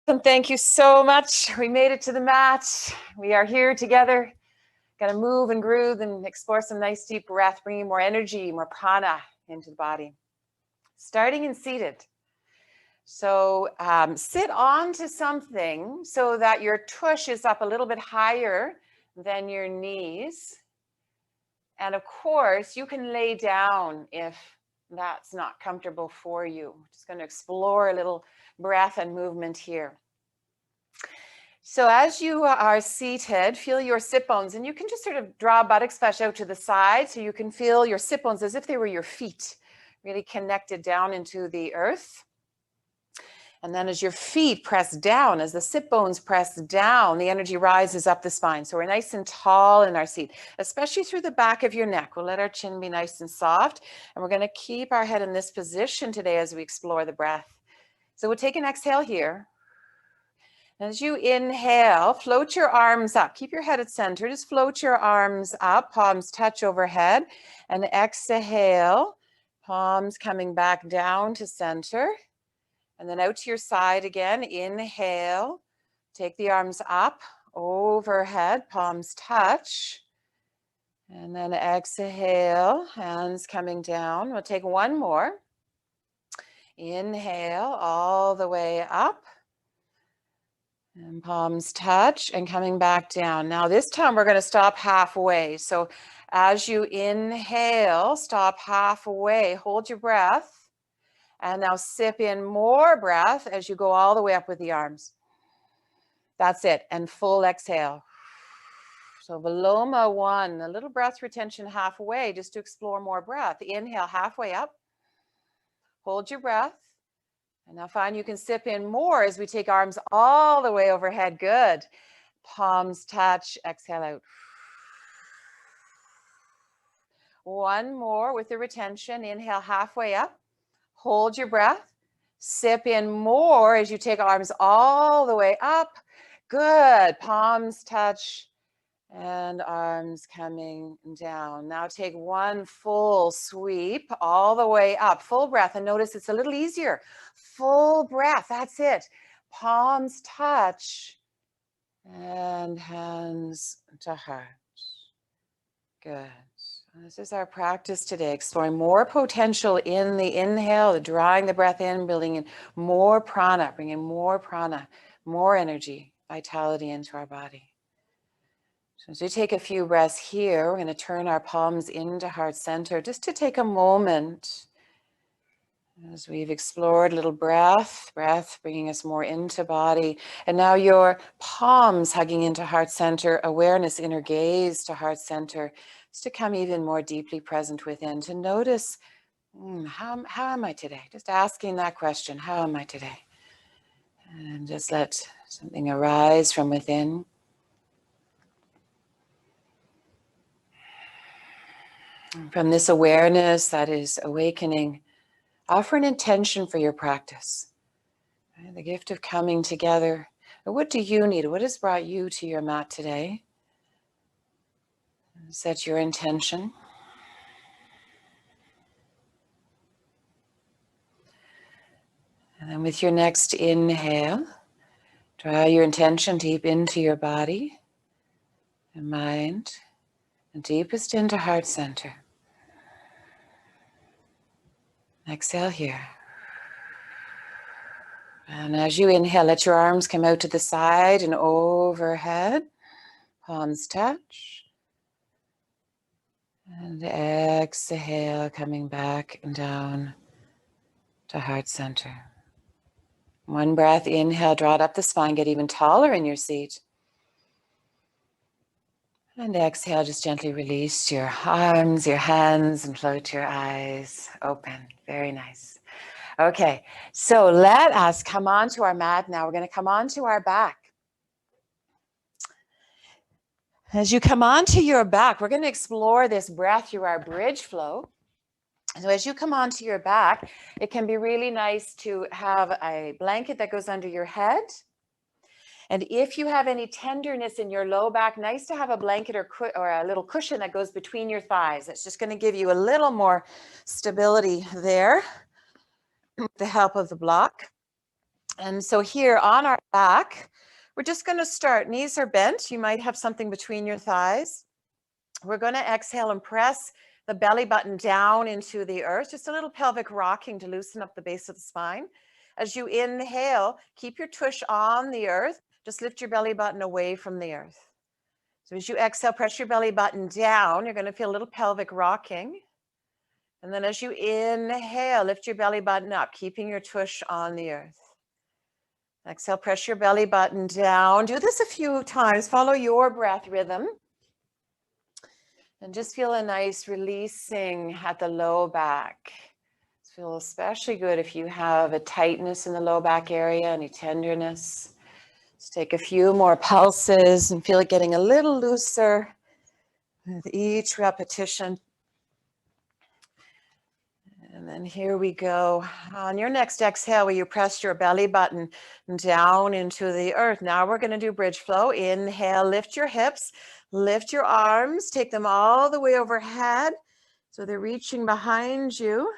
And thank you so much. We made it to the mat. We are here together. Gonna move and groove and explore some nice deep breath, bringing more energy, more prana into the body. Starting in seated. So sit onto something so that your tush is up a little bit higher than your knees. And of course, you can lay down if that's not comfortable for you. Just going to explore a little breath and movement here. So as you are seated, feel your sit bones, and you can just sort of draw buttocks flesh out to the side so you can feel your sit bones as if they were your feet, really connected down into the earth. And then as your feet press down, as the sit bones press down, the energy rises up the spine. So we're nice and tall in our seat, especially through the back of your neck. We'll let our chin be nice and soft. And we're going to keep our head in this position today as we explore the breath. So we'll take an exhale here. As you inhale, float your arms up. Keep your head at center. Just float your arms up, palms touch overhead. And exhale, palms coming back down to center. And then out to your side again. Inhale, take the arms up, overhead, palms touch. And then exhale, hands coming down. We'll take one more. Inhale, all the way up. And palms touch and coming back down. Now this time we're going to stop halfway. So as you inhale, stop halfway, hold your breath. And now sip in more breath as you go all the way up with the arms. That's it. And full exhale. So Viloma 1, a little breath retention halfway just to explore more breath. Inhale halfway up. Hold your breath. And now find you can sip in more as we take arms all the way overhead. Good. Palms touch. Exhale out. One more with the retention. Inhale halfway up. Hold your breath. Sip in more as you take arms all the way up. Good. Palms touch and arms coming down. Now take one full sweep all the way up. Full breath. And notice it's a little easier. Full breath. That's it. Palms touch and hands to heart. Good. This is our practice today, exploring more potential in the inhale, drawing the breath in, building in more prana, bringing more prana, more energy, vitality into our body. So as we take a few breaths here, we're going to turn our palms into heart center just to take a moment as we've explored a little breath bringing us more into body. And now your palms hugging into heart center, awareness, inner gaze to heart center, just to come even more deeply present within, to notice, how am I today? Just asking that question, how am I today? And just let something arise from within. From this awareness that is awakening, offer an intention for your practice. The gift of coming together. What do you need? What has brought you to your mat today? Set your intention. And then with your next inhale, draw your intention deep into your body and mind, and deepest into heart center. Exhale here. And as you inhale, let your arms come out to the side and overhead. Palms touch. And exhale, coming back and down to heart center. One breath, inhale, draw it up the spine, get even taller in your seat. And exhale, just gently release your arms, your hands, and float your eyes open. Very nice. Okay, so let us come onto our mat now. We're going to come onto our back. As you come onto your back, we're going to explore this breath through our bridge flow. So as you come onto your back, it can be really nice to have a blanket that goes under your head. And if you have any tenderness in your low back, nice to have a blanket or a little cushion that goes between your thighs. It's just going to give you a little more stability there with the help of the block. And so here on our back, we're just going to start. Knees are bent. You might have something between your thighs. We're going to exhale and press the belly button down into the earth, just a little pelvic rocking to loosen up the base of the spine. As you inhale, keep your tush on the earth. Just lift your belly button away from the earth. So as you exhale, press your belly button down. You're going to feel a little pelvic rocking. And then as you inhale, lift your belly button up, keeping your tush on the earth. Exhale, press your belly button down. Do this a few times. Follow your breath rhythm. And just feel a nice releasing at the low back. Feel especially good if you have a tightness in the low back area, any tenderness. Just take a few more pulses and feel it getting a little looser with each repetition. And then here we go. On your next exhale, where you press your belly button down into the earth. Now we're going to do bridge flow. Inhale, lift your hips, lift your arms, take them all the way overhead. So they're reaching behind you.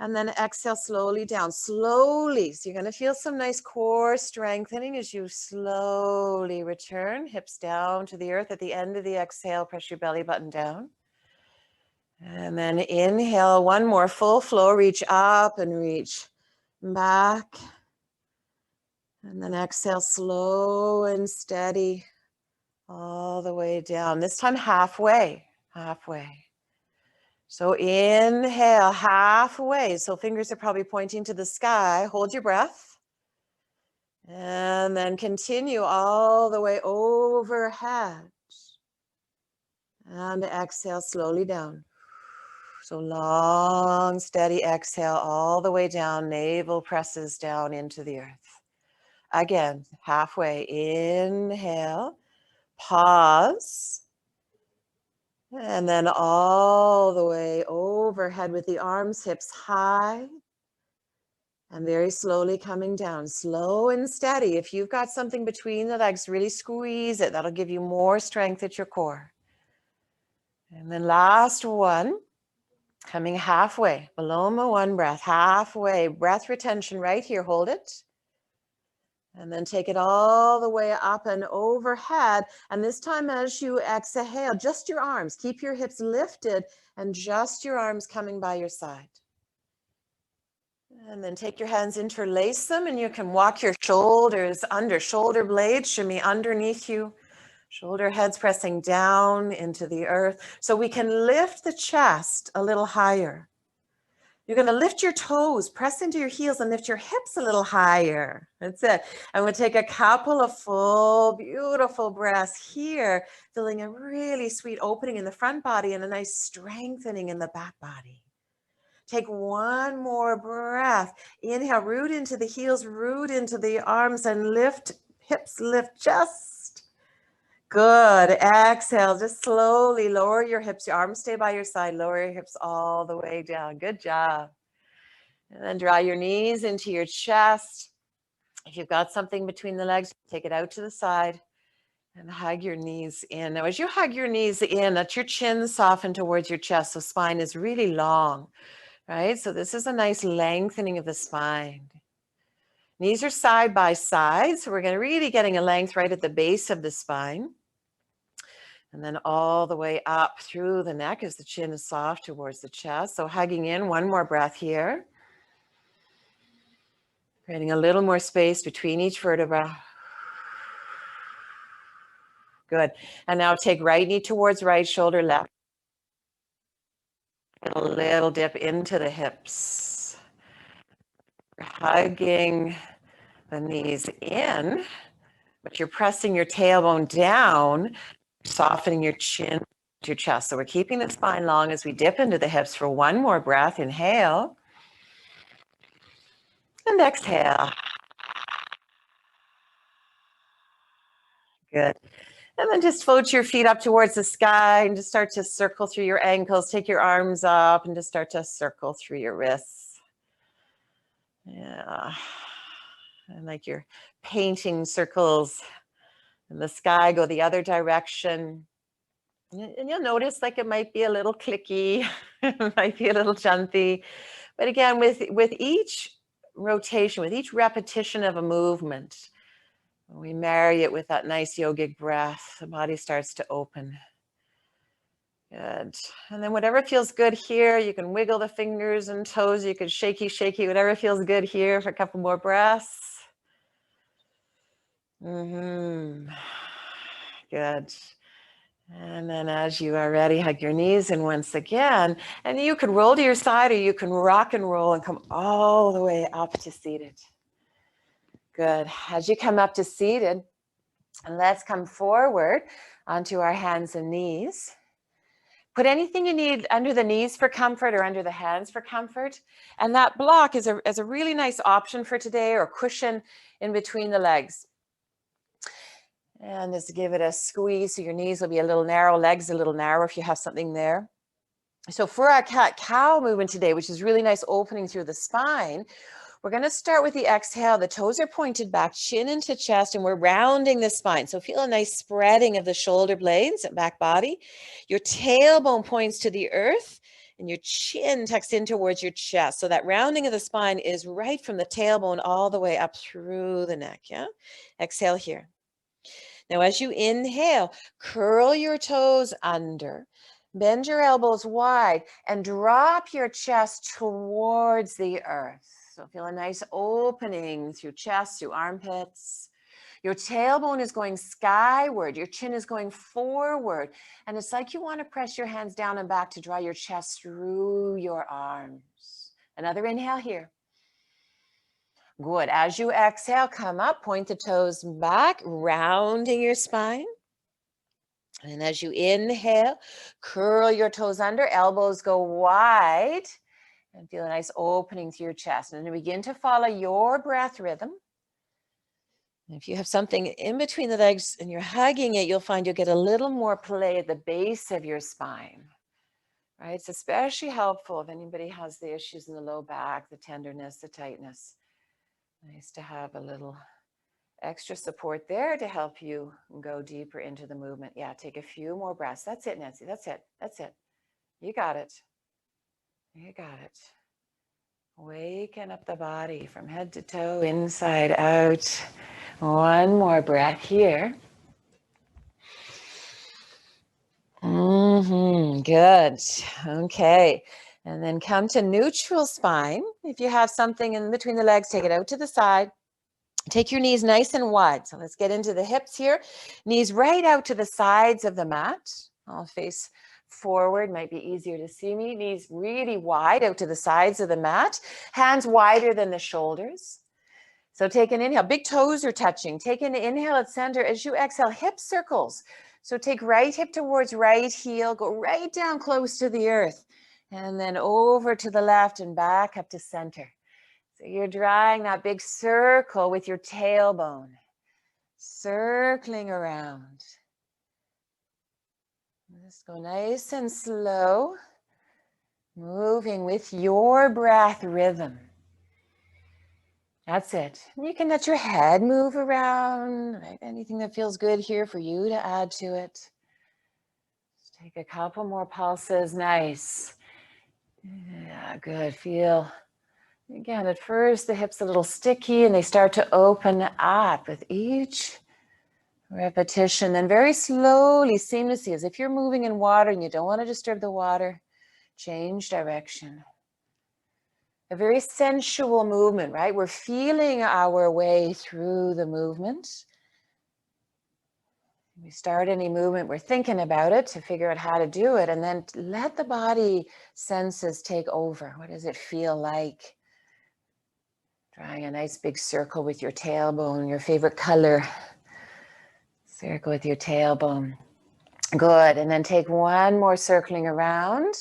And then exhale slowly down, slowly. So you're going to feel some nice core strengthening as you slowly return, hips down to the earth. At the end of the exhale, press your belly button down. And then inhale, one more full flow, reach up and reach back. And then exhale, slow and steady, all the way down. This time halfway. So inhale, halfway. So fingers are probably pointing to the sky. Hold your breath. And then continue all the way overhead. And exhale slowly down. So long, steady exhale all the way down. Navel presses down into the earth. Again, halfway. Inhale, pause. And then all the way overhead with the arms, hips high. And very slowly coming down, slow and steady. If you've got something between the legs, really squeeze it. That'll give you more strength at your core. And then last one, coming halfway, Paloma, one breath, halfway. Breath retention right here, hold it. And then take it all the way up and overhead. And this time as you exhale, just your arms, keep your hips lifted and just your arms coming by your side. And then take your hands, interlace them, and you can walk your shoulders under, shoulder blades shimmy underneath you, shoulder heads pressing down into the earth. So we can lift the chest a little higher. You're going to lift your toes, press into your heels and lift your hips a little higher. That's it. And we'll take a couple of full, beautiful breaths here, feeling a really sweet opening in the front body and a nice strengthening in the back body. Take one more breath. Inhale, root into the heels, root into the arms and lift, hips lift just. Good. Exhale, just slowly lower your hips. Your arms stay by your side. Lower your hips all the way down. Good job. And then draw your knees into your chest. If you've got something between the legs, take it out to the side and hug your knees in. Now, as you hug your knees in, let your chin soften towards your chest. So spine is really long, right? So this is a nice lengthening of the spine. Knees are side by side. So we're going to really getting a length right at the base of the spine. And then all the way up through the neck as the chin is soft towards the chest. So hugging in, one more breath here. Creating a little more space between each vertebra. Good. And now take right knee towards right shoulder, left. A little dip into the hips. Hugging the knees in, but you're pressing your tailbone down, softening your chin to your chest. So we're keeping the spine long as we dip into the hips for one more breath. Inhale. And exhale. Good. And then just float your feet up towards the sky and just start to circle through your ankles. Take your arms up and just start to circle through your wrists. Yeah. And like you're painting circles in the sky, go the other direction. And you'll notice like it might be a little clicky, it might be a little jumpy. But again, with each rotation, with each repetition of a movement, when we marry it with that nice yogic breath, the body starts to open. Good. And then whatever feels good here, you can wiggle the fingers and toes, you can shaky, whatever feels good here for a couple more breaths. Good. And then as you are ready, hug your knees in once again. And you can roll to your side, or you can rock and roll and come all the way up to seated. Good. As you come up to seated, and let's come forward onto our hands and knees. Put anything you need under the knees for comfort or under the hands for comfort. And that block is a really nice option for today, or cushion in between the legs. And just give it a squeeze so your knees will be a little narrow, legs a little narrow if you have something there. So for our cat-cow movement today, which is really nice opening through the spine, we're going to start with the exhale. The toes are pointed back, chin into chest, and we're rounding the spine. So feel a nice spreading of the shoulder blades and back body. Your tailbone points to the earth, and your chin tucks in towards your chest. So that rounding of the spine is right from the tailbone all the way up through the neck. Yeah. Exhale here. Now, as you inhale, curl your toes under, bend your elbows wide, and drop your chest towards the earth. So feel a nice opening through chest, through armpits. Your tailbone is going skyward. Your chin is going forward. And it's like you want to press your hands down and back to draw your chest through your arms. Another inhale here. Good. As you exhale, come up, point the toes back, rounding your spine. And as you inhale, curl your toes under, elbows go wide, and feel a nice opening through your chest. And then begin to follow your breath rhythm. And if you have something in between the legs and you're hugging it, you'll find you'll get a little more play at the base of your spine. Right? It's especially helpful if anybody has the issues in the low back, the tenderness, the tightness. Nice to have a little extra support there to help you go deeper into the movement. Yeah, take a few more breaths. That's it, Nancy. That's it. That's it. You got it. You got it. Waken up the body from head to toe, inside out. One more breath here. Good. Okay. And then come to neutral spine. If you have something in between the legs, take it out to the side. Take your knees nice and wide. So let's get into the hips here. Knees right out to the sides of the mat. I'll face forward, might be easier to see me. Knees really wide out to the sides of the mat. Hands wider than the shoulders. So take an inhale. Big toes are touching. Take an inhale at center. As you exhale, hip circles. So take right hip towards right heel. Go right down close to the earth. And then over to the left and back up to center. So you're drawing that big circle with your tailbone, circling around. Just go nice and slow, moving with your breath rhythm. That's it. You can let your head move around, right? Anything that feels good here for you to add to it. Just take a couple more pulses. Nice. Yeah, good. Feel. Again, at first, the hips a little sticky and they start to open up with each repetition. Then very slowly, seamlessly, as if you're moving in water and you don't want to disturb the water, change direction. A very sensual movement, right? We're feeling our way through the movement. We start any movement, we're thinking about it to figure out how to do it, and then let the body senses take over. What does it feel like? Drawing a nice big circle with your tailbone, your favorite color. Circle with your tailbone. Good. And then take one more circling around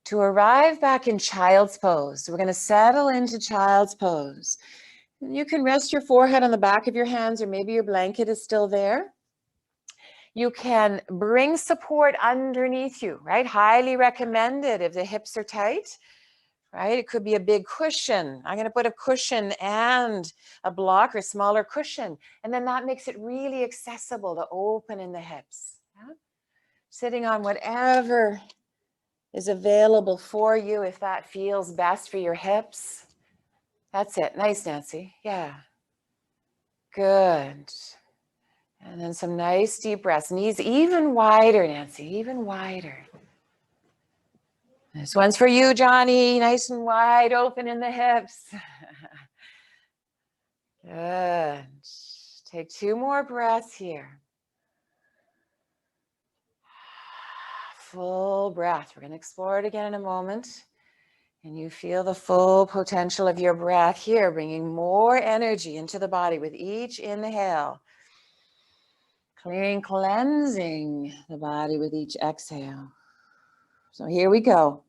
to arrive back in child's pose. So we're going to settle into child's pose. And you can rest your forehead on the back of your hands, or maybe your blanket is still there. You can bring support underneath you, right? Highly recommended if the hips are tight. Right? It could be a big cushion. I'm going to put a cushion and a block or smaller cushion. And then that makes it really accessible to open in the hips. Yeah? Sitting on whatever is available for you, if that feels best for your hips. That's it. Nice, Nancy. Yeah. Good. And then some nice deep breaths. Knees even wider, Nancy, even wider. This one's for you, Johnny. Nice and wide open in the hips. Good. Take 2 more breaths here. Full breath. We're going to explore it again in a moment. And you feel the full potential of your breath here, bringing more energy into the body with each inhale. Clearing, cleansing the body with each exhale. So here we go.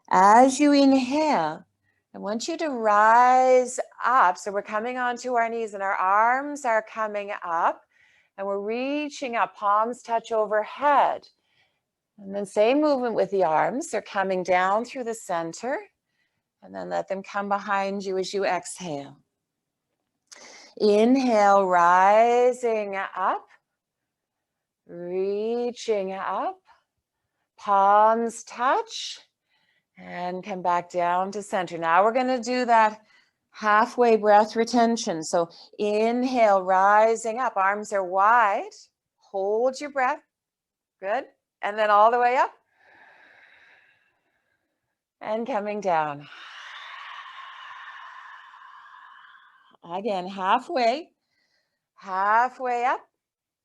As you inhale, I want you to rise up. So we're coming onto our knees and our arms are coming up and we're reaching up, palms touch overhead. And then same movement with the arms. They're coming down through the center and then let them come behind you as you exhale. Inhale, rising up, reaching up, palms touch. And come back down to center. Now we're going to do that halfway breath retention. So inhale, rising up, arms are wide. Hold your breath. Good. And then all the way up. And coming down. Again, halfway up.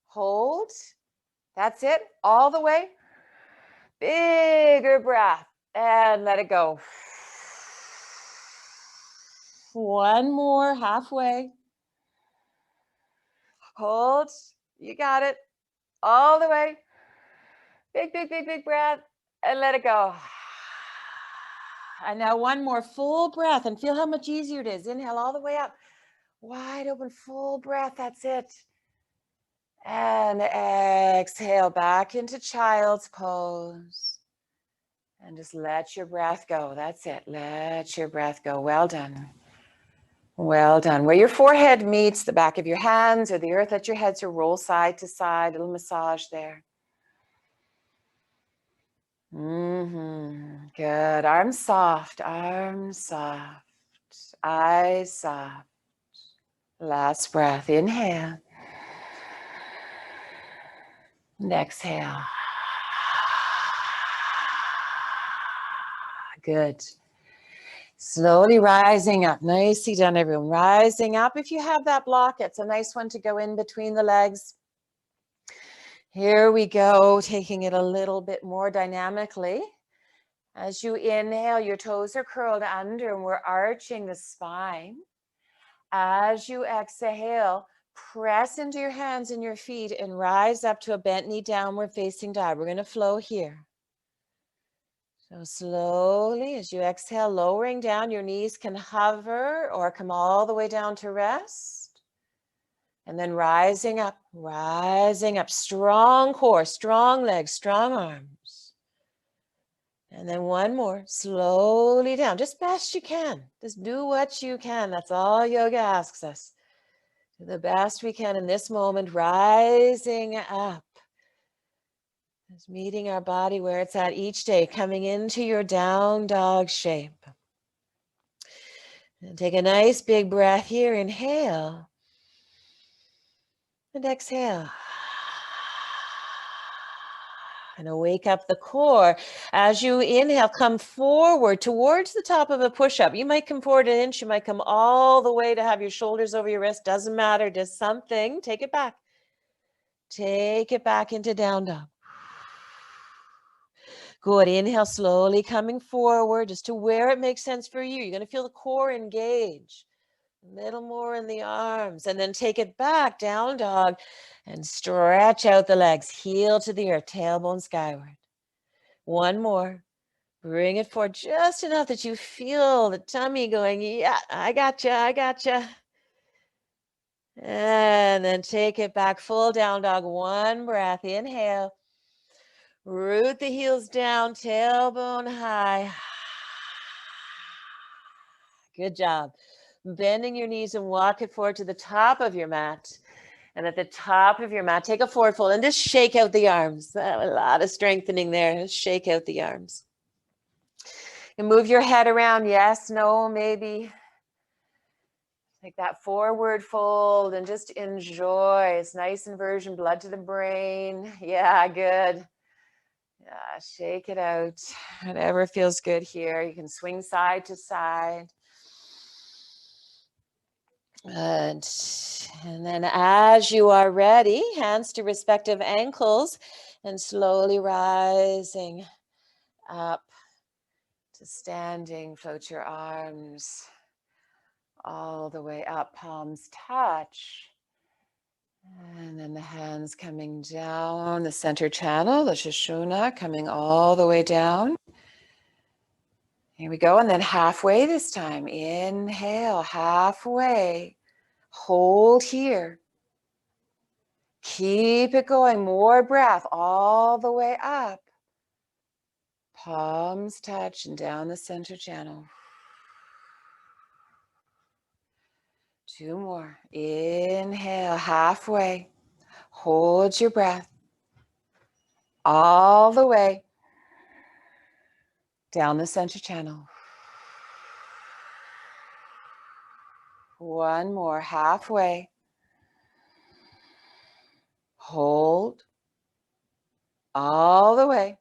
Hold. That's it. All the way. Bigger breath. And let it go. One more, halfway. Hold. You got it. All the way. Big, big, big, big breath. And let it go. And now one more full breath. And feel how much easier it is. Inhale all the way up. Wide open, full breath. That's it. And exhale back into child's pose. And just let your breath go. That's it. Let your breath go. Well done. Well done. Where your forehead meets the back of your hands or the earth, let your head sort of roll side to side, a little massage there. Good. Arms soft, eyes soft. Last breath. Inhale. And exhale. Good. Slowly rising up. Nicely done, everyone. Rising up. If you have that block, it's a nice one to go in between the legs. Here we go, taking it a little bit more dynamically. As you inhale, your toes are curled under and we're arching the spine. As you exhale, press into your hands and your feet and rise up to a bent knee, downward facing dog. We're going to flow here. So slowly, as you exhale, lowering down, your knees can hover or come all the way down to rest. And then rising up, strong core, strong legs, strong arms. And then one more, slowly down, just best you can. Just do what you can. That's all yoga asks us. Do the best we can in this moment, rising up. Just meeting our body where it's at each day, coming into your down dog shape. And take a nice big breath here. Inhale. And exhale. And wake up the core. As you inhale, come forward towards the top of a push-up. You might come forward an inch. You might come all the way to have your shoulders over your wrist. Doesn't matter. Just something. Take it back. Take it back into down dog. Good. Inhale, slowly coming forward just to where it makes sense for you. You're going to feel the core engage. A little more in the arms. And then take it back, down dog. And stretch out the legs. Heel to the earth, tailbone skyward. One more. Bring it forward just enough that you feel the tummy going, yeah, I gotcha, I gotcha. And then take it back, full down dog. One breath. Inhale. Root the heels down, tailbone high. Good job. Bending your knees and walk it forward to the top of your mat. And at the top of your mat, take a forward fold and just shake out the arms. A lot of strengthening there. Just shake out the arms. And move your head around. Yes, no, maybe. Take that forward fold and just enjoy. It's nice inversion, blood to the brain. Yeah, good. Yeah, shake it out. Whatever feels good here. You can swing side to side. Good. And then as you are ready, hands to respective ankles and slowly rising up to standing. Float your arms all the way up, palms touch. And then the hands coming down, the center channel, the Sushumna coming all the way down. Here we go. And then halfway this time. Inhale, halfway. Hold here. Keep it going. More breath all the way up. Palms touch and down the center channel. 2 more. Inhale, halfway. Hold your breath all the way down the center channel. 1 more, halfway. Hold all the way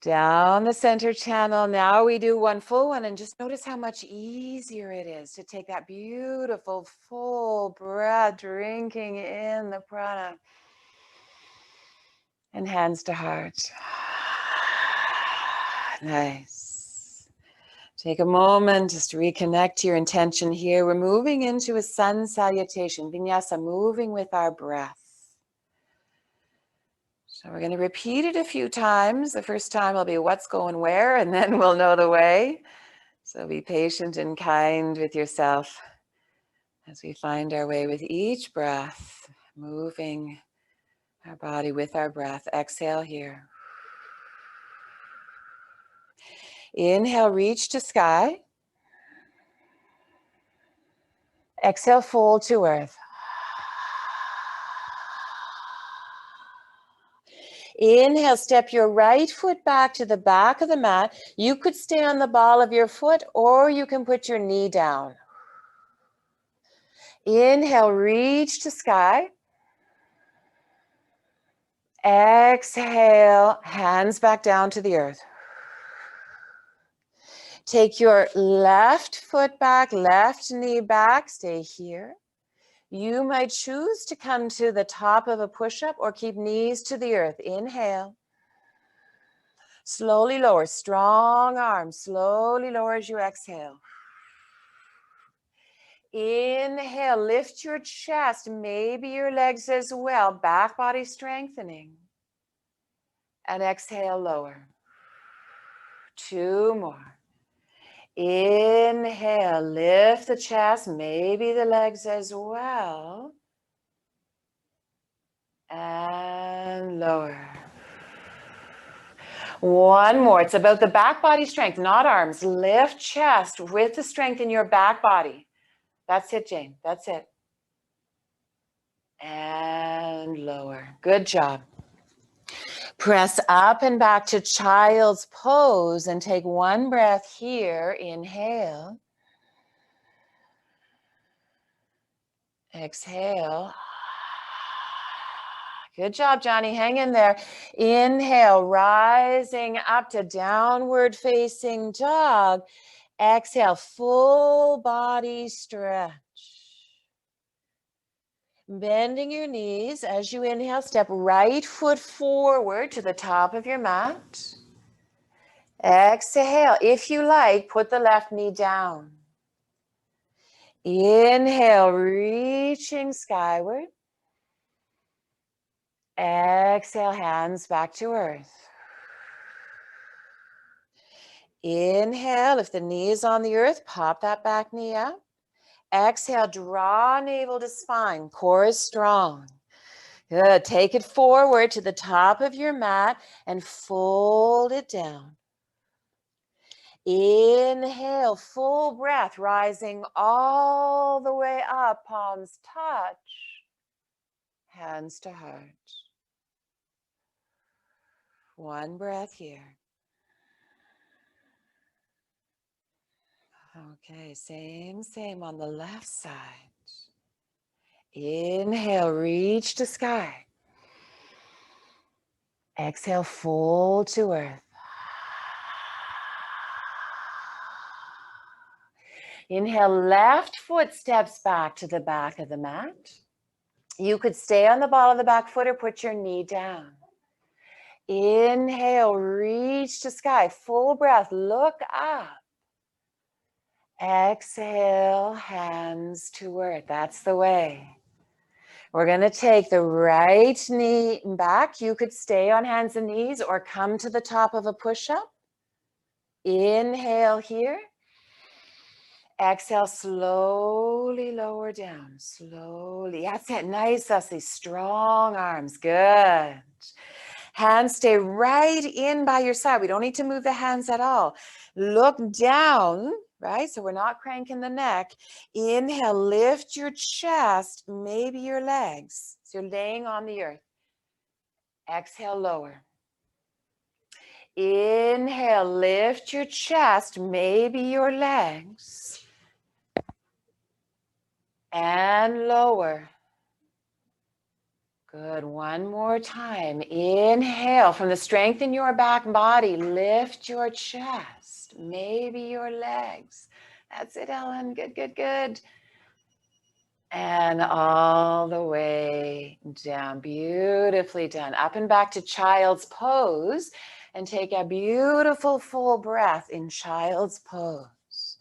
down the center channel. Now we do 1 full one, and just notice how much easier it is to take that beautiful full breath, drinking in the prana. And hands to heart. Nice. Take a moment just to reconnect to your intention here. We're moving into a sun salutation, vinyasa, moving with our breath. So we're going to repeat it a few times. The first time will be what's going where, and then we'll know the way. So be patient and kind with yourself as we find our way with each breath, moving our body with our breath. Exhale here. Inhale, reach to sky. Exhale, fold to earth. Inhale, step your right foot back to the back of the mat. You could stay on the ball of your foot, or you can put your knee down. Inhale, reach to sky. Exhale, hands back down to the earth. Take your left foot back, left knee back, stay here. You might choose to come to the top of a push-up or keep knees to the earth. Inhale. Slowly lower, strong arms. Slowly lower as you exhale. Inhale, lift your chest, maybe your legs as well. Back body strengthening. And exhale, lower. 2 more. Inhale, lift the chest, maybe the legs as well. And lower. 1 more. It's about the back body strength, not arms. Lift chest with the strength in your back body. That's it, Jane. That's it. And lower. Good job. Press up and back to child's pose and take 1 breath here. Inhale. Exhale. Good job, Johnny. Hang in there. Inhale, rising up to downward facing dog. Exhale, full body stretch. Bending your knees as you inhale, step right foot forward to the top of your mat. Exhale, if you like, put the left knee down. Inhale, reaching skyward. Exhale, hands back to earth. Inhale, if the knee is on the earth, pop that back knee up. Exhale, draw navel to spine, core is strong. Good, take it forward to the top of your mat and fold it down. Inhale, full breath, rising all the way up, palms touch, hands to heart. 1 breath here. Okay, same on the left side. Inhale, reach to sky. Exhale, fold to earth. Inhale, left foot steps back to the back of the mat. You could stay on the ball of the back foot or put your knee down. Inhale, reach to sky, full breath, look up. Exhale, hands to earth. That's the way. We're going to take the right knee back. You could stay on hands and knees or come to the top of a push-up. Inhale here. Exhale, slowly lower down, slowly. That's it, nice, that's these strong arms, good. Hands stay right in by your side. We don't need to move the hands at all. Look down, right? So we're not cranking the neck. Inhale, lift your chest, maybe your legs. So you're laying on the earth. Exhale, lower. Inhale, lift your chest, maybe your legs. And lower. Good. One more time. Inhale from the strength in your back body. Lift your chest, maybe your legs. That's it, Ellen. Good, good, good. And all the way down. Beautifully done. Up and back to child's pose. And take a beautiful full breath in child's pose.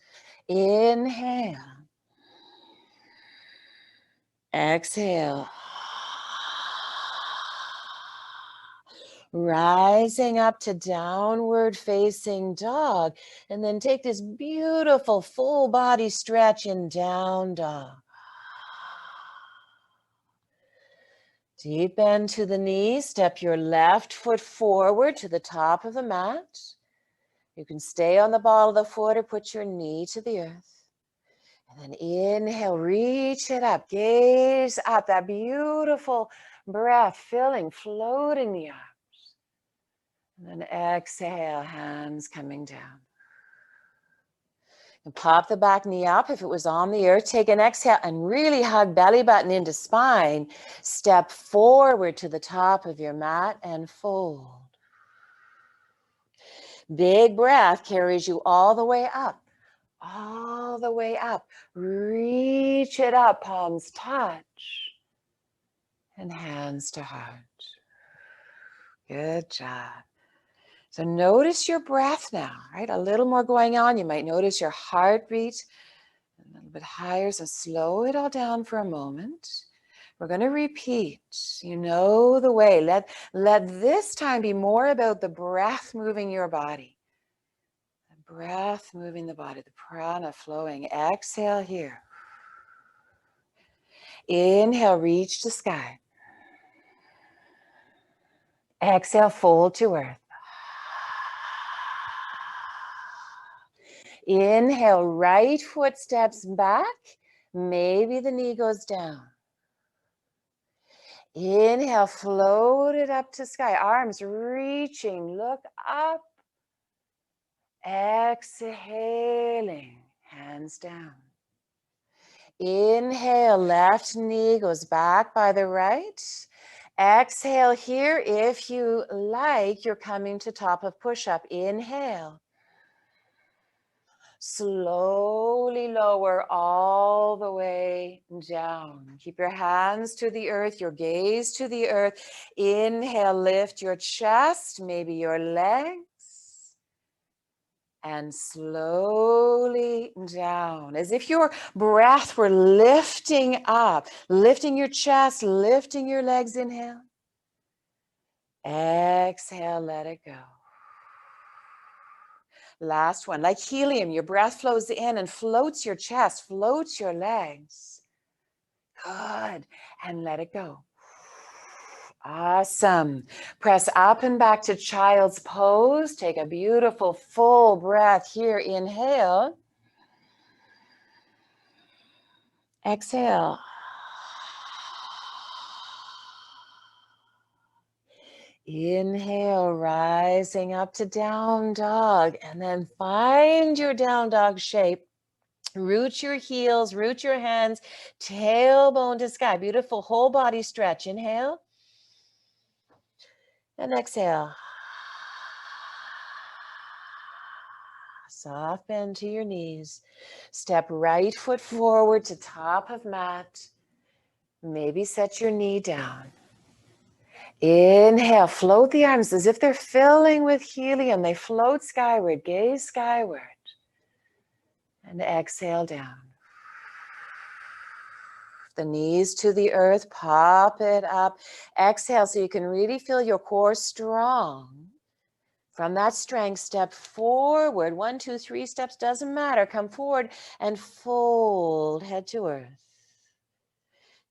Inhale. Exhale. Rising up to downward facing dog. And then take this beautiful full body stretch in down dog. Deep bend to the knees. Step your left foot forward to the top of the mat. You can stay on the ball of the foot or put your knee to the earth. And then inhale, reach it up, gaze up, that beautiful breath filling, floating the arms. And then exhale, hands coming down. And pop the back knee up if it was on the earth. Take an exhale and really hug belly button into spine. Step forward to the top of your mat and fold. Big breath carries you all the way up. All the way up. Reach it up, palms touch. And hands to heart. Good job. So notice your breath now, right? A little more going on. You might notice your heartbeat a little bit higher. So slow it all down for a moment. We're going to repeat. You know the way. Let this time be more about the breath moving your body. The breath moving the body, the prana flowing. Exhale here. Inhale, reach to sky. Exhale, fold to earth. Inhale, right foot steps back. Maybe the knee goes down. Inhale, float it up to sky. Arms reaching, look up. Exhaling, hands down. Inhale, left knee goes back by the right. Exhale here. If you like, you're coming to top of push-up. Inhale. Slowly lower all the way down. Keep your hands to the earth, your gaze to the earth. Inhale, lift your chest, maybe your legs. And slowly down, as if your breath were lifting up, lifting your chest, lifting your legs. Inhale. Exhale, let it go. Last one, like helium, your breath flows in and floats your chest, floats your legs. Good. And let it go. Awesome. Press up and back to child's pose. Take a beautiful full breath here. Inhale. Exhale. Inhale, rising up to down dog, and then find your down dog shape. Root your heels, root your hands, tailbone to sky. Beautiful whole body stretch. Inhale and exhale. Soft bend to your knees. Step right foot forward to top of mat. Maybe set your knee down. Inhale, float the arms as if they're filling with helium. They float skyward, gaze skyward. And exhale down. The knees to the earth, pop it up. Exhale so you can really feel your core strong. From that strength, step forward. 1, 2, 3 steps, doesn't matter. Come forward and fold, head to earth.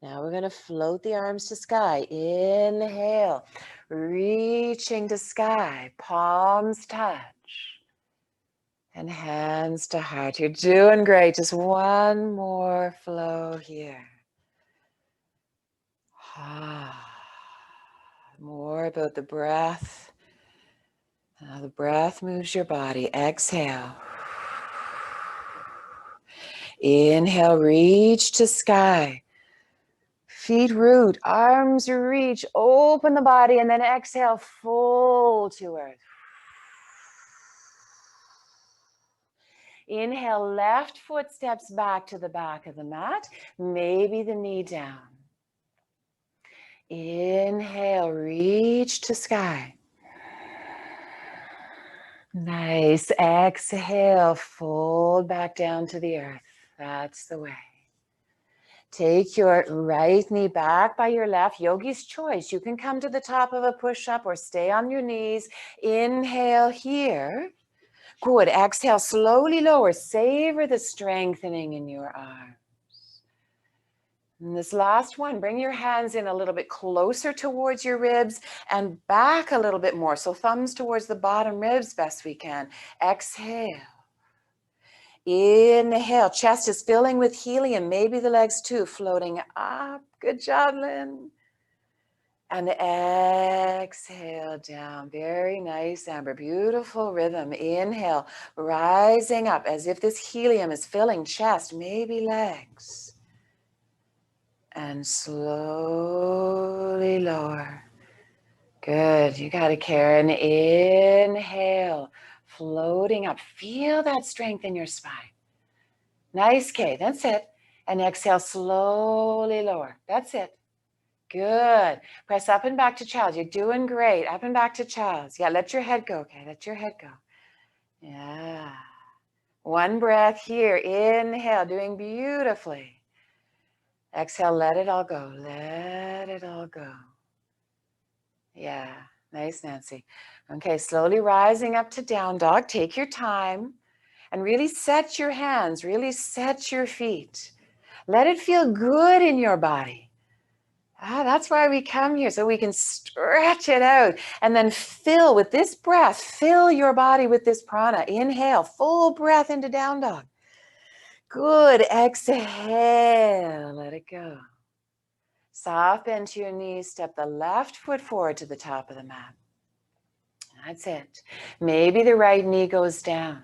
Now we're going to float the arms to sky. Inhale, reaching to sky, palms touch. And hands to heart. You're doing great. Just one more flow here. More about the breath. How the breath moves your body. Exhale. Inhale, reach to sky. Feet root, arms reach, open the body, and then exhale, fold to earth. Inhale, left foot steps back to the back of the mat, maybe the knee down. Inhale, reach to sky. Nice. Exhale, fold back down to the earth. That's the way. Take your right knee back by your left. Yogi's choice. You can come to the top of a push-up or stay on your knees. Inhale here. Good. Exhale, slowly lower. Savor the strengthening in your arms. And this last one, bring your hands in a little bit closer towards your ribs and back a little bit more. So thumbs towards the bottom ribs best we can. Exhale. Inhale. Chest is filling with helium. Maybe the legs too, floating up. Good job, Lynn. And exhale down. Very nice, Amber. Beautiful rhythm. Inhale, rising up as if this helium is filling chest, maybe legs. And slowly lower. Good. You got it, Karen. Inhale, floating up. Feel that strength in your spine. Nice, Kay. That's it. And exhale, slowly lower. That's it. Good. Press up and back to child's. You're doing great. Up and back to child's. Yeah, let your head go, okay? Let your head go. Yeah. One breath here. Inhale, doing beautifully. Exhale, let it all go. Let it all go. Yeah, nice, Nancy. Okay, slowly rising up to down dog. Take your time and really set your hands, really set your feet. Let it feel good in your body. That's why we come here, so we can stretch it out and then fill with this breath, fill your body with this prana. Inhale, full breath into down dog. Good, exhale, let it go. Soft bend to your knees, step the left foot forward to the top of the mat. That's it. Maybe the right knee goes down.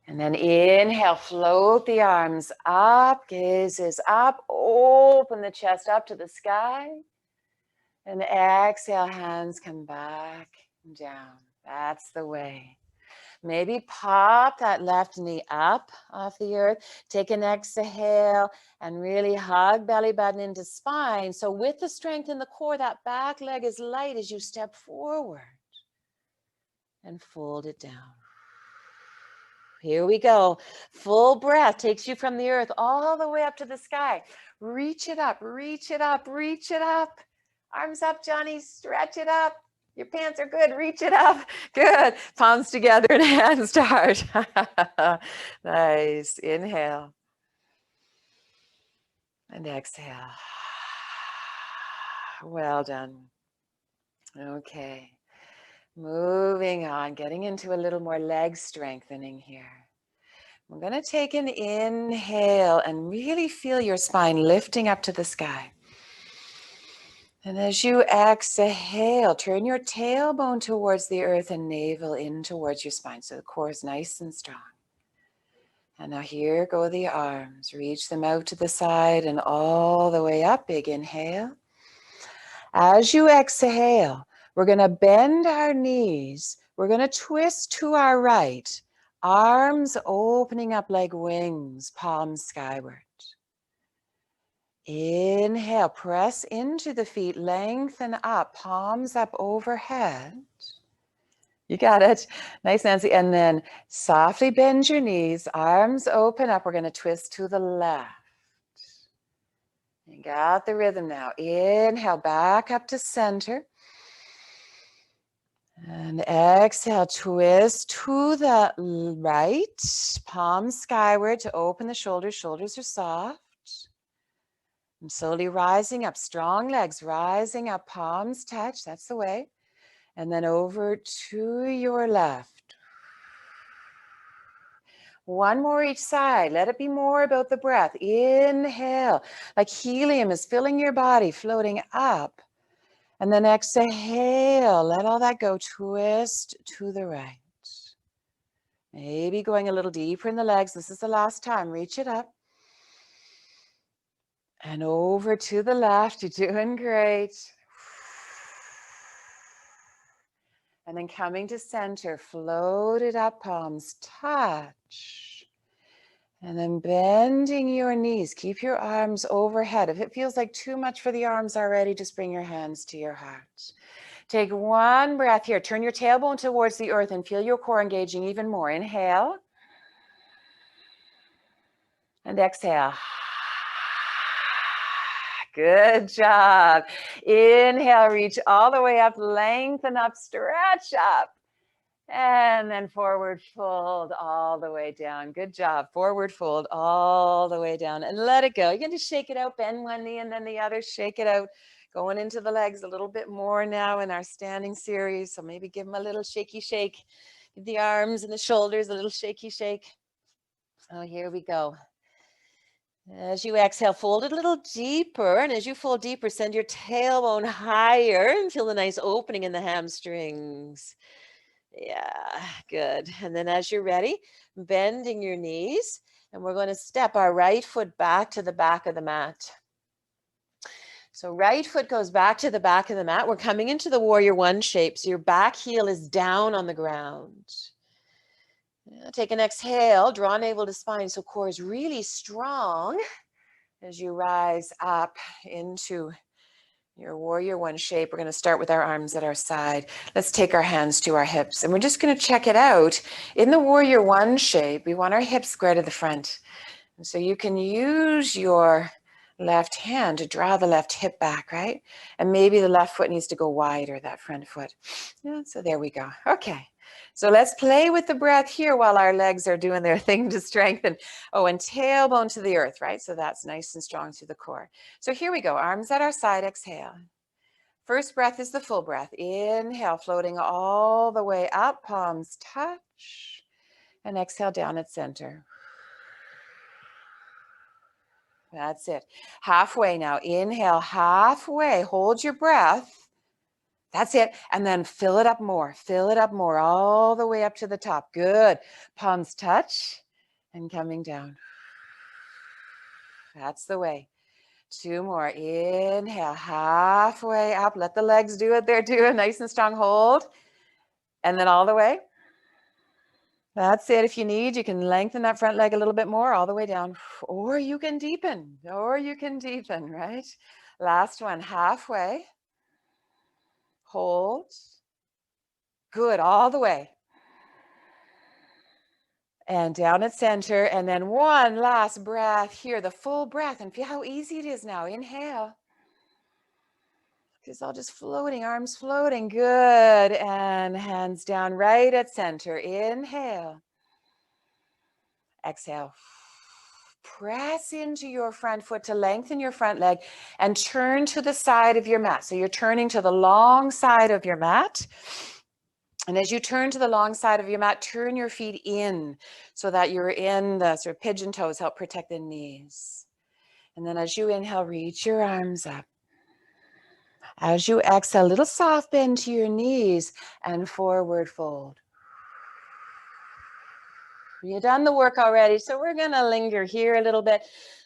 And then inhale, float the arms up, gazes up, open the chest up to the sky. And exhale, hands come back and down. That's the way. Maybe pop that left knee up off the earth. Take an exhale and really hug belly button into spine. So with the strength in the core, that back leg is light as you step forward. And fold it down. Here we go. Full breath takes you from the earth all the way up to the sky. Reach it up, reach it up, reach it up. Arms up, Johnny, stretch it up. Your pants are good, reach it up. Good. Palms together and hands to heart. Nice. Inhale. And exhale. Well done. Okay. Moving on, getting into a little more leg strengthening here. We're going to take an inhale and really feel your spine lifting up to the sky. And as you exhale, turn your tailbone towards the earth and navel in towards your spine so the core is nice and strong. And now here go the arms. Reach them out to the side and all the way up. Big inhale. As you exhale, we're going to bend our knees. We're going to twist to our right. Arms opening up like wings, palms skyward. Inhale, press into the feet, lengthen up, palms up overhead. You got it. Nice, Nancy. And then softly bend your knees, arms open up. We're going to twist to the left. You got the rhythm now. Inhale, back up to center. And exhale, twist to the right, palms skyward to open the shoulders. Shoulders are soft. I'm slowly rising up, strong legs, rising up, palms touch, that's the way. And then over to your left. One more each side, let it be more about the breath. Inhale, like helium is filling your body, floating up. And then exhale, let all that go, twist to the right. Maybe going a little deeper in the legs, this is the last time, reach it up. And over to the left, you're doing great. And then coming to center, float it up, palms touch. And then bending your knees, keep your arms overhead. If it feels like too much for the arms already, just bring your hands to your heart. Take one breath here, turn your tailbone towards the earth and feel your core engaging even more. Inhale. And exhale. Good job. Inhale, reach all the way up, lengthen up, stretch up. And then forward fold all the way down. Good job. Forward fold all the way down and let it go. You're going to shake it out, bend one knee and then the other, shake it out. Going into the legs a little bit more now in our standing series. So maybe give them a little shaky shake. Give the arms and the shoulders a little shaky shake. Oh, here we go. As you exhale, fold it a little deeper. And as you fold deeper, send your tailbone higher and feel the nice opening in the hamstrings. Yeah, good. And then as you're ready, bending your knees. And we're going to step our right foot back to the back of the mat. So right foot goes back to the back of the mat. We're coming into the warrior one shape. So your back heel is down on the ground. Take an exhale, draw navel to spine so core is really strong as you rise up into your warrior one shape. We're going to start with our arms at our side. Let's take our hands to our hips and we're just going to check it out. In the warrior one shape, we want our hips square to the front. And so you can use your left hand to draw the left hip back, right? And maybe the left foot needs to go wider, that front foot. Yeah, so there we go. Okay. So let's play with the breath here while our legs are doing their thing to strengthen. Oh, and tailbone to the earth, right? So that's nice and strong through the core. So here we go. Arms at our side, exhale. First breath is the full breath. Inhale, floating all the way up, palms touch. And exhale down at center. That's it. Halfway now. Inhale, halfway. Hold your breath. That's it. And then fill it up more. Fill it up more all the way up to the top. Good. Palms touch and coming down. That's the way. Two more. Inhale, halfway up. Let the legs do what they're doing. Nice and strong. Hold. And then all the way. That's it. If you need, you can lengthen that front leg a little bit more all the way down. Or you can deepen. Right? Last one. Halfway. Hold. Good, all the way. And down at center. And then one last breath here, the full breath. And feel how easy it is now. Inhale. It's all just floating, arms floating. Good. And hands down right at center. Inhale. Exhale. Press into your front foot to lengthen your front leg and turn to the side of your mat. So you're turning to the long side of your mat. And as you turn to the long side of your mat, turn your feet in so that you're in the sort of pigeon toes, help protect the knees. And then as you inhale, reach your arms up. As you exhale, a little soft bend to your knees and forward fold. You've done the work already, so we're gonna linger here a little bit.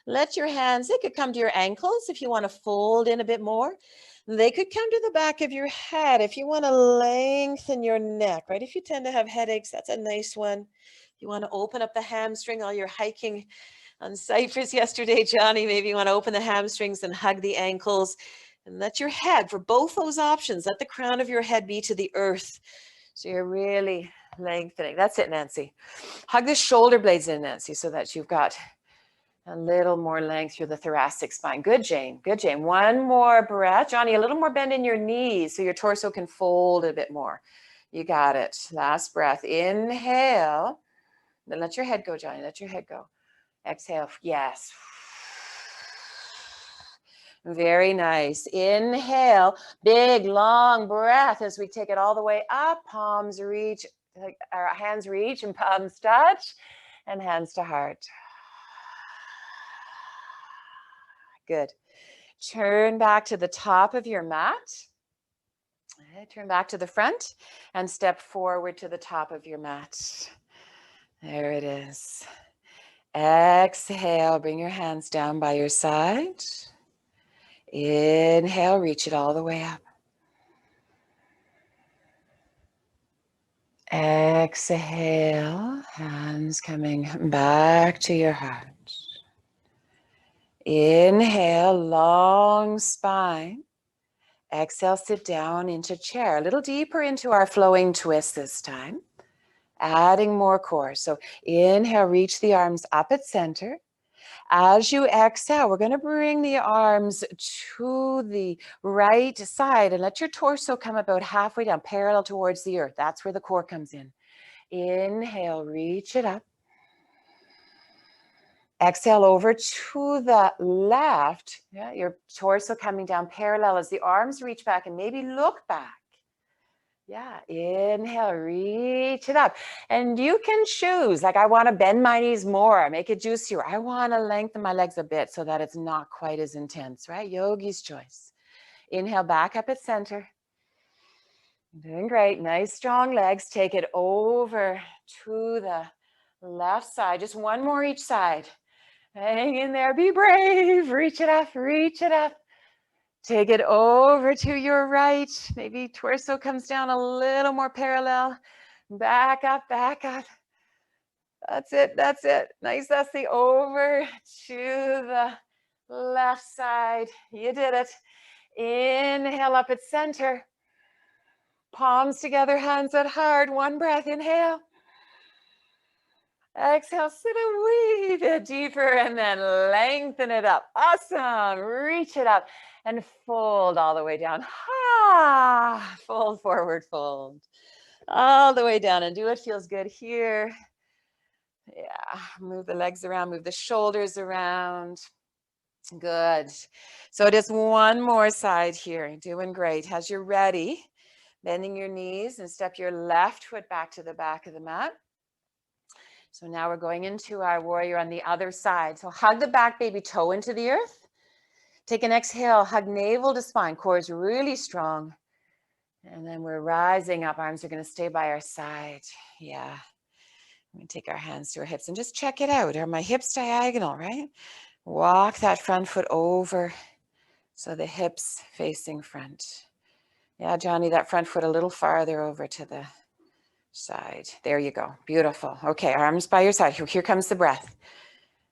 Let your hands, they could come to your ankles if you want to fold in a bit more. They could come to the back of your head if you want to lengthen your neck, right? If you tend to have headaches, that's a nice one. If you want to open up the hamstring, all your hiking on Cyprus yesterday, Johnny, maybe you want to open the hamstrings and hug the ankles. And let your head, for both those options, let the crown of your head be to the earth. So you're really lengthening. That's it, Nancy. Hug the shoulder blades in, Nancy, so that you've got a little more length through the thoracic spine. Good, Jane. Good, Jane. One more breath. Johnny, a little more bend in your knees so your torso can fold a bit more. You got it. Last breath. Inhale. Then let your head go, Johnny. Let your head go. Exhale. Yes. Very nice. Inhale, big, long breath as we take it all the way up. Palms reach, our hands reach and palms touch, and hands to heart. Good. Turn back to the top of your mat. Turn back to the front and step forward to the top of your mat. There it is. Exhale, bring your hands down by your side. Inhale, reach it all the way up. Exhale, hands coming back to your heart. Inhale, long spine. Exhale, sit down into chair. A little deeper into our flowing twist this time. Adding more core. So inhale, reach the arms up at center. As you exhale, we're going to bring the arms to the right side and let your torso come about halfway down, parallel towards the earth. That's where the core comes in. Inhale, reach it up. Exhale over to the left. Yeah, your torso coming down parallel as the arms reach back and maybe look back. Yeah, inhale, reach it up. And you can choose, like I want to bend my knees more, make it juicier. I want to lengthen my legs a bit so that it's not quite as intense, right? Yogi's choice. Inhale, back up at center. Doing great. Nice, strong legs. Take it over to the left side. Just one more each side. Hang in there. Be brave. Reach it up. Reach it up. Take it over to your right. Maybe torso comes down a little more parallel. Back up, back up. That's it, that's it. Nice, that's the over to the left side. You did it. Inhale up at center. Palms together, hands at heart. One breath, inhale. Exhale, sit a wee bit deeper and then lengthen it up. Awesome. Reach it up and fold all the way down. Ah, fold forward, fold. All the way down and do what feels good here. Yeah, move the legs around, move the shoulders around. Good. So just one more side here. Doing great. As you're ready, bending your knees and step your left foot back to the back of the mat. So now we're going into our warrior on the other side. So hug the back baby toe into the earth. Take an exhale, hug navel to spine. Core is really strong. And then we're rising up. Arms are going to stay by our side. Yeah. I'm going to take our hands to our hips and just check it out. Are my hips diagonal, right? Walk that front foot over so the hips facing front. Yeah, Johnny, that front foot a little farther over to the side. There you go. Beautiful. Okay, arms by your side. Here comes the breath.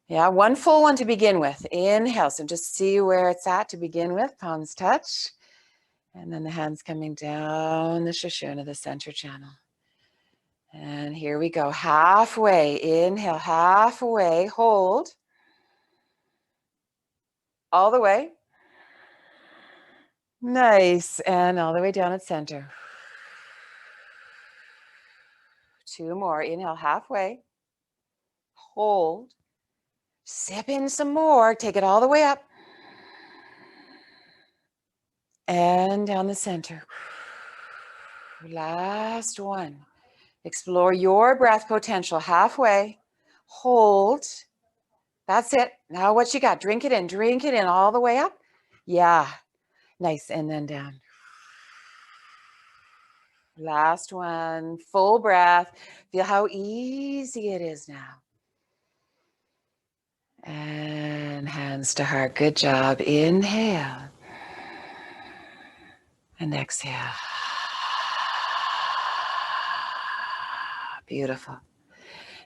Yeah, one full one to begin with. Inhale. So just see where it's at to begin with. Palms touch. And then the hands coming down the Shoshana, the center channel. And here we go. Halfway. Inhale. Halfway. Hold. All the way. Nice. And all the way down at center. Two more. Inhale. Halfway. Hold. Sip in some more. Take it all the way up. And down the center. Last one. Explore your breath potential. Halfway. Hold. That's it. Now what you got? Drink it in all the way up. Yeah. Nice. And then down. Last one, full breath. Feel how easy it is now. And hands to heart. Good job. Inhale. And exhale. Beautiful.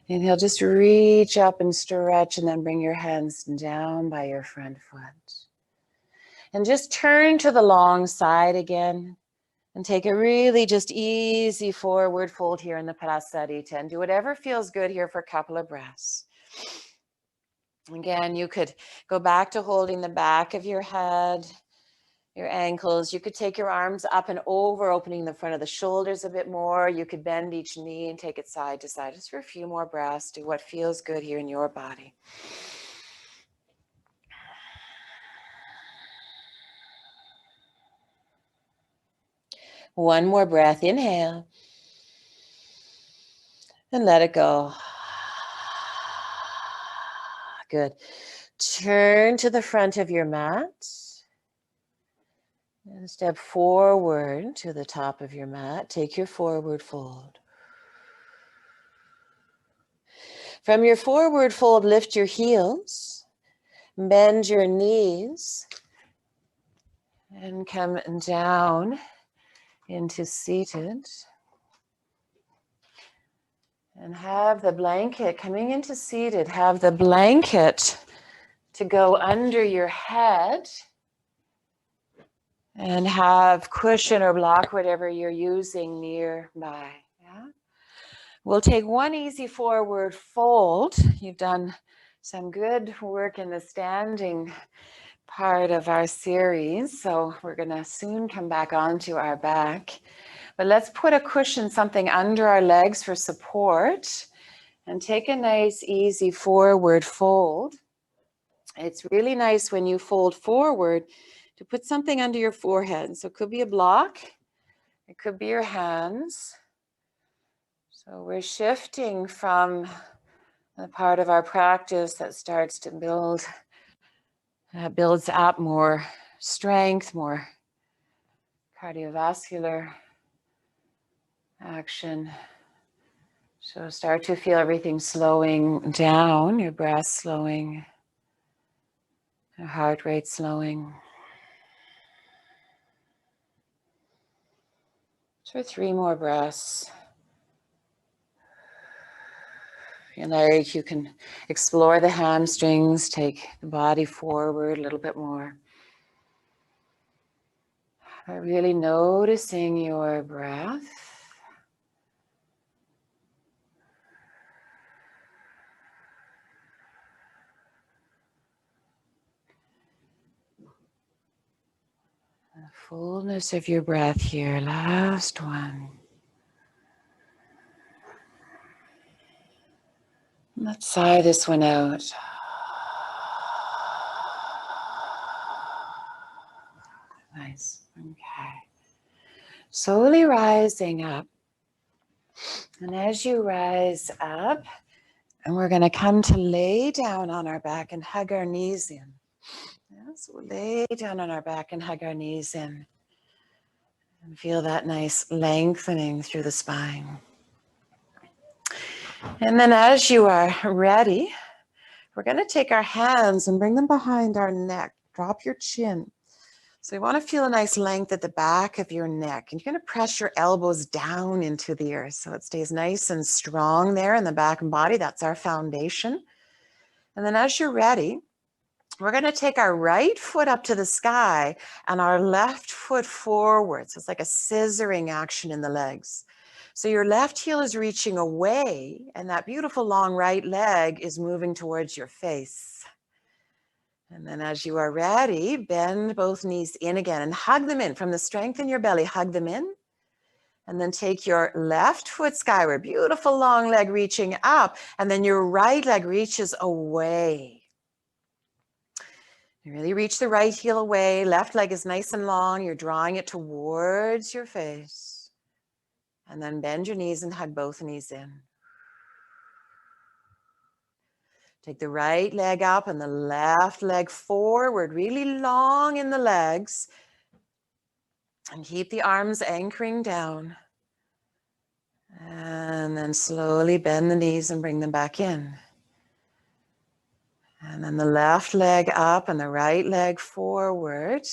Inhale, just reach up and stretch, and then bring your hands down by your front foot. And just turn to the long side again. And take a really just easy forward fold here in the Prasarita. And do whatever feels good here for a couple of breaths. Again, you could go back to holding the back of your head, your ankles. You could take your arms up and over, opening the front of the shoulders a bit more. You could bend each knee and take it side to side just for a few more breaths. Do what feels good here in your body. One more breath. Inhale. And let it go. Good. Turn to the front of your mat. And step forward to the top of your mat. Take your forward fold. From your forward fold, lift your heels, bend your knees, and come down into seated. And have the blanket, coming into seated, have the blanket to go under your head. And have cushion or block, whatever you're using, nearby. Yeah? We'll take one easy forward fold. You've done some good work in the standing part of our series, so we're going to soon come back onto our back. But let's put a cushion, something under our legs for support, and take a nice easy forward fold. It's really nice when you fold forward to put something under your forehead. So it could be a block, it could be your hands. So we're shifting from the part of our practice that starts to builds up more strength, more cardiovascular action. So start to feel everything slowing down, your breath slowing, your heart rate slowing. For 3 more breaths. If you like, you can explore the hamstrings, take the body forward a little bit more. But really noticing your breath. The fullness of your breath here. Last one. Let's sigh this one out. Nice. Okay. Slowly rising up. And as you rise up, and we're going to come to lay down on our back and hug our knees in. Yes, we'll lay down on our back and hug our knees in. And feel that nice lengthening through the spine. And then as you are ready, we're going to take our hands and bring them behind our neck. Drop your chin. So you want to feel a nice length at the back of your neck. And you're going to press your elbows down into the earth so it stays nice and strong there in the back and body. That's our foundation. And then as you're ready, we're going to take our right foot up to the sky and our left foot forward. So it's like a scissoring action in the legs. So your left heel is reaching away and that beautiful long right leg is moving towards your face. And then as you are ready, bend both knees in again and hug them in. From the strength in your belly, hug them in. And then take your left foot skyward, beautiful long leg reaching up. And then your right leg reaches away. You really reach the right heel away. Left leg is nice and long. You're drawing it towards your face. And then bend your knees and hug both knees in. Take the right leg up and the left leg forward, really long in the legs. And keep the arms anchoring down. And then slowly bend the knees and bring them back in. And then the left leg up and the right leg forward.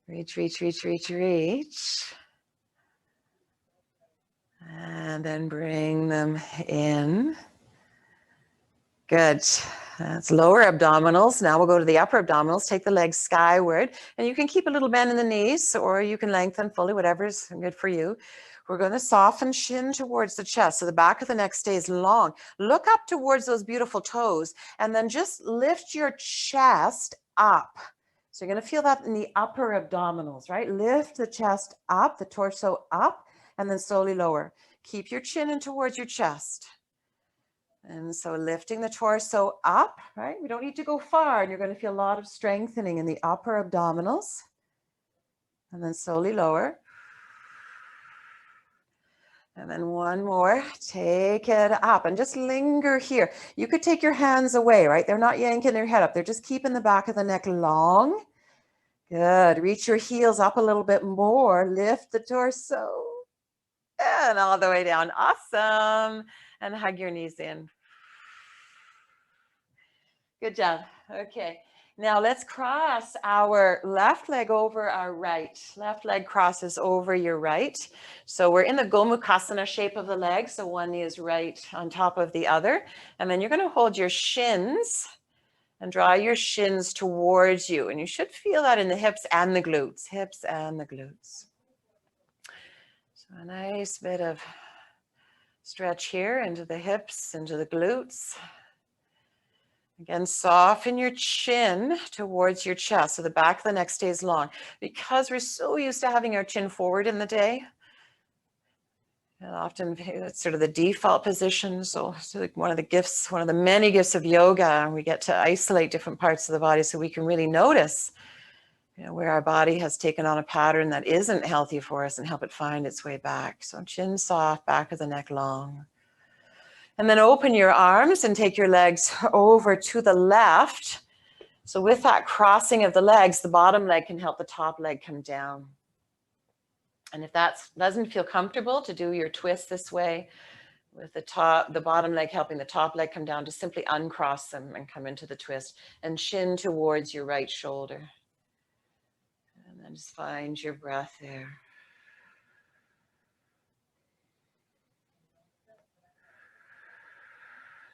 Reach, reach, reach, reach, reach. And then bring them in. Good. That's lower abdominals. Now we'll go to the upper abdominals. Take the legs skyward. And you can keep a little bend in the knees, or you can lengthen fully, whatever's good for you. We're going to soften shin towards the chest, so the back of the neck stays long. Look up towards those beautiful toes, and then just lift your chest up. So you're going to feel that in the upper abdominals, right? Lift the chest up, the torso up, and then slowly lower. Keep your chin in towards your chest. And so lifting the torso up, right? We don't need to go far, and you're going to feel a lot of strengthening in the upper abdominals. And then slowly lower. And then one more, take it up and just linger here. You could take your hands away, right? They're not yanking their head up. They're just keeping the back of the neck long. Good. Reach your heels up a little bit more. Lift the torso. And all the way down. Awesome. And hug your knees in. Good job. Okay. Now let's cross our left leg over our right. Left leg crosses over your right. So we're in the Gomukhasana shape of the leg. So one knee is right on top of the other. And then you're going to hold your shins and draw your shins towards you. And you should feel that in the hips and the glutes. Hips and the glutes. So a nice bit of stretch here into the hips, into the glutes. Again, soften your chin towards your chest so the back of the neck stays long. Because we're so used to having our chin forward in the day, and often it's sort of the default position. So it's like one of the gifts, one of the many gifts of yoga, we get to isolate different parts of the body so we can really notice, where our body has taken on a pattern that isn't healthy for us and help it find its way back. So chin soft, back of the neck long. And then open your arms and take your legs over to the left. So with that crossing of the legs, the bottom leg can help the top leg come down. And if that doesn't feel comfortable to do your twist this way, with the bottom leg helping the top leg come down, just simply uncross them and come into the twist and chin towards your right shoulder. And then just find your breath there.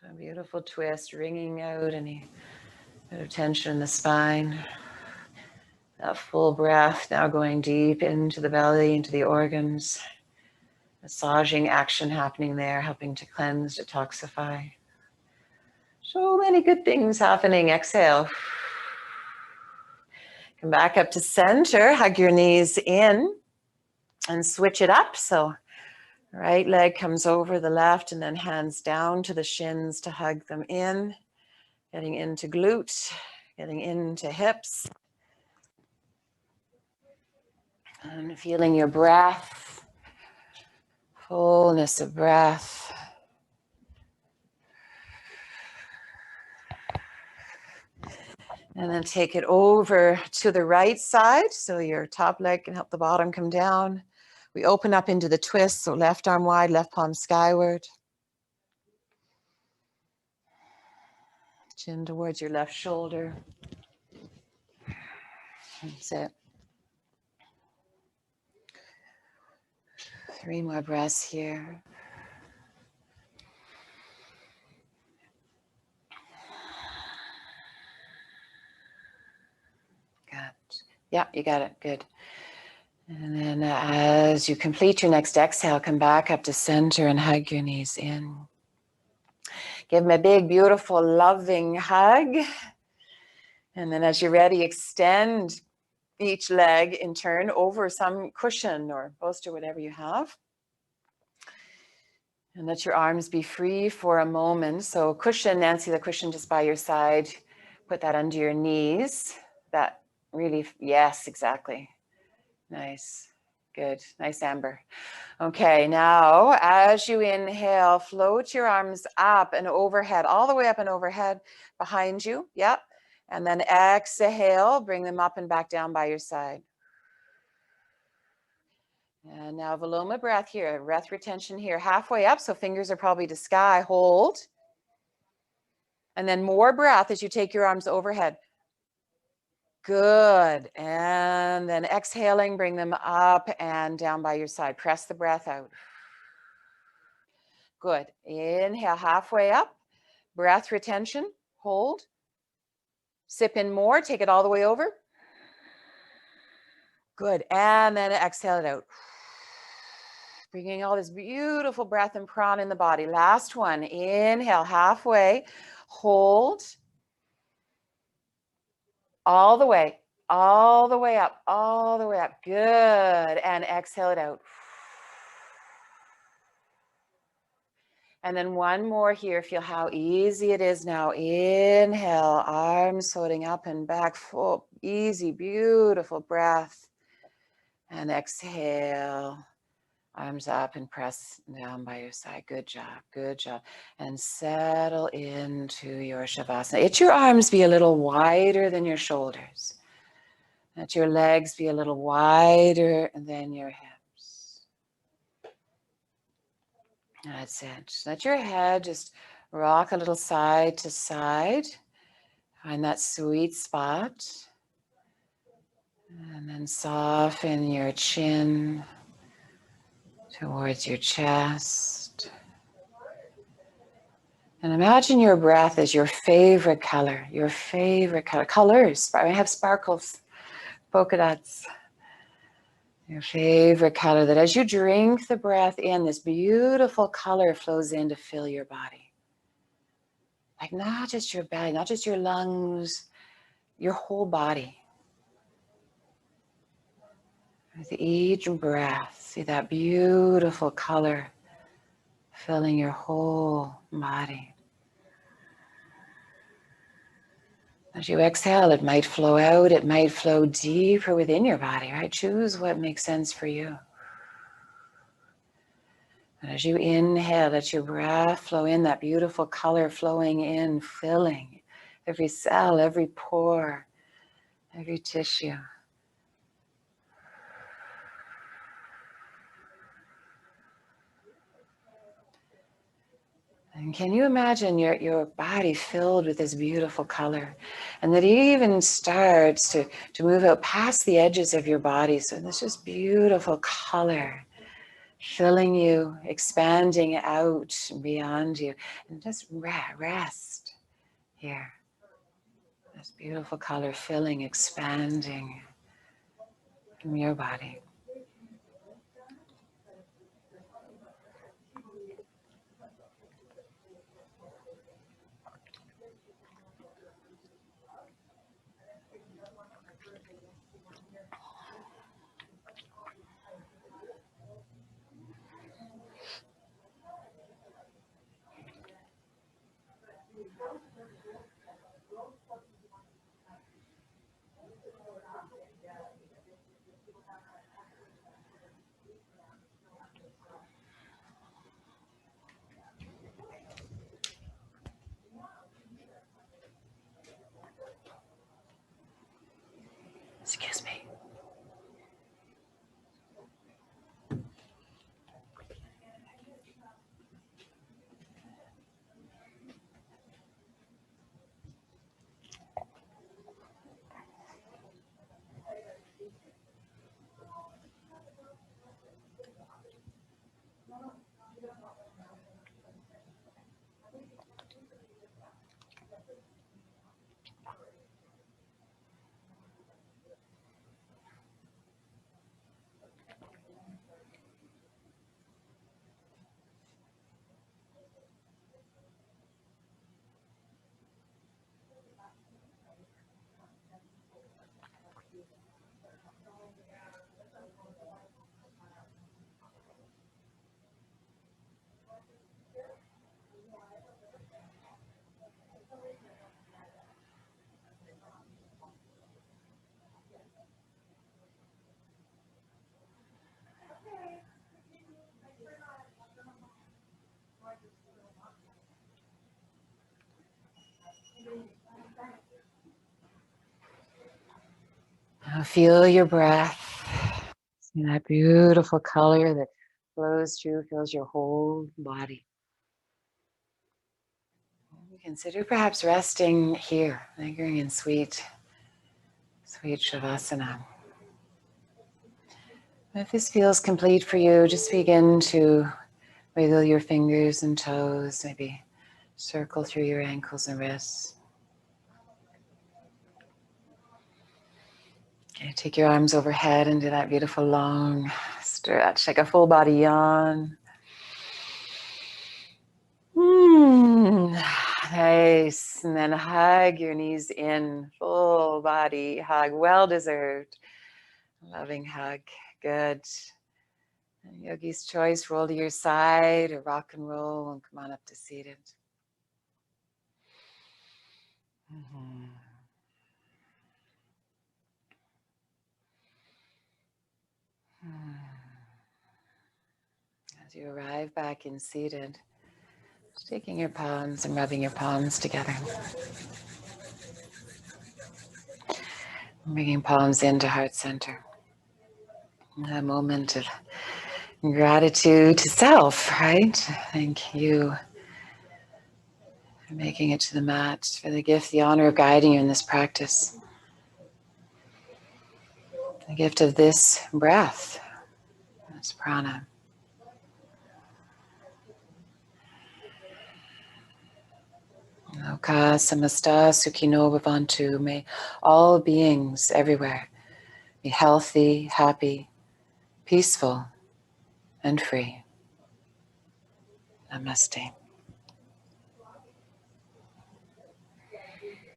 A beautiful twist, wringing out any bit of tension in the spine. That full breath now going deep into the belly, into the organs. Massaging action happening there, helping to cleanse, detoxify. So many good things happening. Exhale. Come back up to center. Hug your knees in and switch it up. So right leg comes over the left and then hands down to the shins to hug them in. Getting into glute, getting into hips. And feeling your breath, fullness of breath. And then take it over to the right side. So your top leg can help the bottom come down. We open up into the twist. So left arm wide, left palm skyward. Chin towards your left shoulder. That's it. 3 more breaths here. Good. Yeah, you got it. Good. And then as you complete your next exhale, come back up to center and hug your knees in. Give them a big, beautiful, loving hug. And then as you're ready, extend each leg in turn over some cushion or bolster, whatever you have. And let your arms be free for a moment. So cushion, Nancy, the cushion just by your side. Put that under your knees. That really, yes, exactly. Nice. Good. Nice, Amber. Okay, now as you inhale, float your arms up and overhead, all the way up and overhead behind you. Yep. And then exhale, bring them up and back down by your side. And now Viloma breath here, breath retention here, halfway up. So fingers are probably to sky, hold. And then more breath as you take your arms overhead. Good. And then exhaling, bring them up and down by your side. Press the breath out. Good. Inhale, halfway up. Breath retention, hold. Sip in more, take it all the way over. Good. And then exhale it out. Bringing all this beautiful breath and prana in the body. Last one. Inhale, halfway. Hold. All the way up, all the way up. Good. And exhale it out. And then one more here. Feel how easy it is now. Inhale, arms floating up and back. Full, easy, beautiful breath. And exhale, arms up and press down by your side. Good job, good job. And settle into your Shavasana. Let your arms be a little wider than your shoulders. Let your legs be a little wider than your hips. That's it. Just let your head just rock a little side to side. Find that sweet spot. And then soften your chin towards your chest. And imagine your breath as your favorite color, colors. I have sparkles, polka dots. Your favorite color, that as you drink the breath in, this beautiful color flows in to fill your body. Like not just your belly, not just your lungs, your whole body. With each breath, see that beautiful color filling your whole body. As you exhale, it might flow out, it might flow deeper within your body, right? Choose what makes sense for you. And as you inhale, let your breath flow in, that beautiful color flowing in, filling every cell, every pore, every tissue. And can you imagine your body filled with this beautiful color? And that it even starts to move out past the edges of your body. So this just beautiful color filling you, expanding out beyond you. And just rest here. This beautiful color filling, expanding from your body. Excuse me. Now feel your breath And that beautiful color that flows through, fills your whole body. Consider perhaps resting here, lingering in sweet Shavasana. If this feels complete for you, just begin to wiggle your fingers and toes, maybe circle through your ankles and wrists. Okay, take your arms overhead and do that beautiful long stretch, like a full body yawn. Nice. And then hug your knees in, full body hug, well deserved. Loving hug. Good. And yogi's choice, roll to your side or rock and roll and come on up to seated. As you arrive back in seated, just taking your palms and rubbing your palms together. Bringing palms into heart center. A moment of gratitude to self, right? Thank you for making it to the mat, for the gift, the honor of guiding you in this practice. The gift of this breath, this prana. Loka samasta sukhino bhavantu. May all beings everywhere be healthy, happy, peaceful, and free. Namaste.